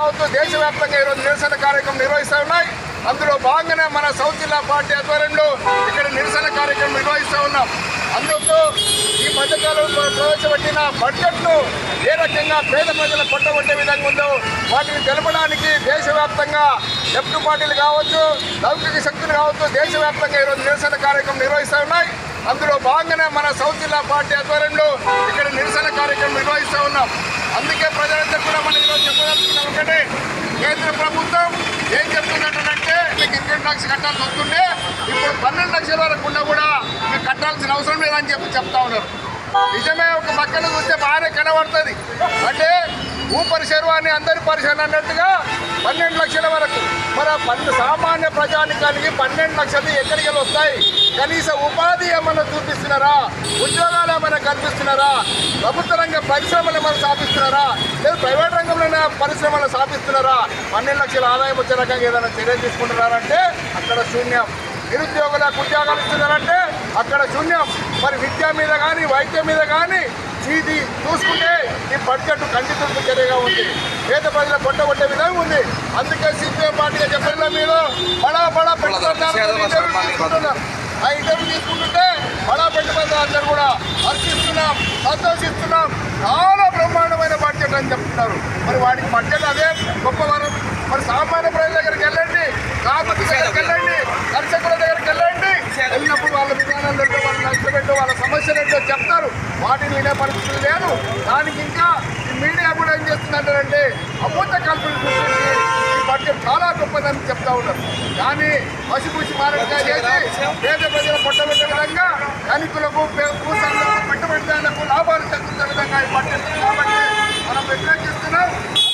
కావచ్చు దేశవ్యాప్తంగా ఈరోజు నిరసన కార్యక్రమం నిర్వహిస్తూ ఉన్నాయి. అందులో భాగంగానే మన సౌత్ జిల్లా పార్టీ ఆధ్వర్యంలో ఇక్కడ నిరసన కార్యక్రమం నిర్వహిస్తూ ఉన్నాం. అందుకు ఈ మధ్యకాలంలో ప్రవేశపెట్టిన బడ్జెట్ను ఏ రకంగా పేద ప్రజలు పట్టబట్టే విధంగా ఉందో వాటిని తెలపడానికి దేశవ్యాప్తంగా లెఫ్ట్ పార్టీలు కావచ్చు, లౌకిక శక్తులు కావచ్చు దేశవ్యాప్తంగా ఈరోజు నిరసన కార్యక్రమం నిర్వహిస్తూ ఉన్నాయి. అందులో భాగంగానే మన సౌత్ జిల్లా పార్టీ ఆధ్వర్యంలో ఇక్కడ నిరసన కార్యక్రమం నిర్వహిస్తూ ఉన్నాం. అందుకే ప్రజలందరూ కూడా మనం ఈరోజు చెప్పదలుచుకున్నాం ఒకటే, కేంద్ర ప్రభుత్వం ఏం చెప్తున్నట్టుంటే మీకు ఇన్కమ్ ట్యాక్స్ కట్టాల్సి వస్తుండే ఇప్పుడు 12 లక్షల వరకు ఉన్నా కూడా మీకు కట్టాల్సిన అవసరం లేదని చెప్తా ఉన్నారు. నిజమే, ఒక పక్కన చూస్తే బాగానే కనబడుతుంది. అంటే ఊపరి శర్వాన్ని అందరి పరిశీలన అన్నట్టుగా 12 లక్షల వరకు మన సామాన్య ప్రజానికానికి 12 లక్షలు ఎక్కడికి వస్తాయి? కనీస ఉపాధి ఏమైనా చూపిస్తున్నారా? ఉద్యోగాలు ఏమైనా కల్పిస్తున్నారా? ప్రభుత్వ రంగ పరిశ్రమలు ఏమైనా స్థాపిస్తున్నారా? లేదా ప్రైవేట్ రంగంలోనే పరిశ్రమలు స్థాపిస్తున్నారా? 12 లక్షల ఆదాయం వచ్చే రకంగా ఏదైనా చర్యలు తీసుకుంటున్నారంటే అక్కడ శూన్యం. నిరుద్యోగులకు ఉద్యోగాలు ఇస్తున్నారంటే అక్కడ శూన్యం. మరి విద్య మీద కానీ వైద్యం మీద కానీ ఇది చూసుకుంటే ఈ బడ్జెట్ ఖండితులకు చర్యగా ఉంది. పేద ప్రజల కొట్టగొట్టే విధంగా ఉంది. అందుకే సిపిఎం పార్టీగా చెప్పిన మీరు బడా పెట్టుబడిదారులు ఆ ఇంటర్వ్యూ తీసుకుంటుంటే బడా పెట్టుబడిదారులందరూ కూడా హర్షిస్తున్నాం, సంతోషిస్తున్నాం. చాలా బ్రహ్మాండమైన బడ్జెట్ అని చెప్తున్నారు. మరి వాడికి బడ్జెట్ అదే గొప్ప వరం. మరి సామాన్య ప్రజల దగ్గరికి వెళ్ళండి, కార్మికుల దగ్గరికి వెళ్ళండి, కర్షకుల దగ్గరికి వెళ్ళండి. వెళ్ళినప్పుడు వాళ్ళ విధానాలు ఏంటో, వాళ్ళ నష్టపెట్టో, వాళ్ళ సమస్యలు ఏంటో చెప్తారు. వాటిని వినే పరిస్థితులు లేదు. దానికి ఇంకా ఈ మీడియా కూడా ఏం చేస్తుందంటారంటే అబద్ధ కల్పన చూస్తుంది. ఈ బడ్జెట్ చాలా గొప్పదని చెప్తా ఉన్నారు. కానీ పసిపూసి మారడిగా చేసి పేద ప్రజలు పొట్టబెట్టే విధంగా ధనికులకు భూస్వాములకు పెట్టుబడిదారులకు లాభాలు తగ్గుతున్న విధంగా ఈ బడ్జెట్. కాబట్టి మనం వ్యతిరేకిస్తున్నాం.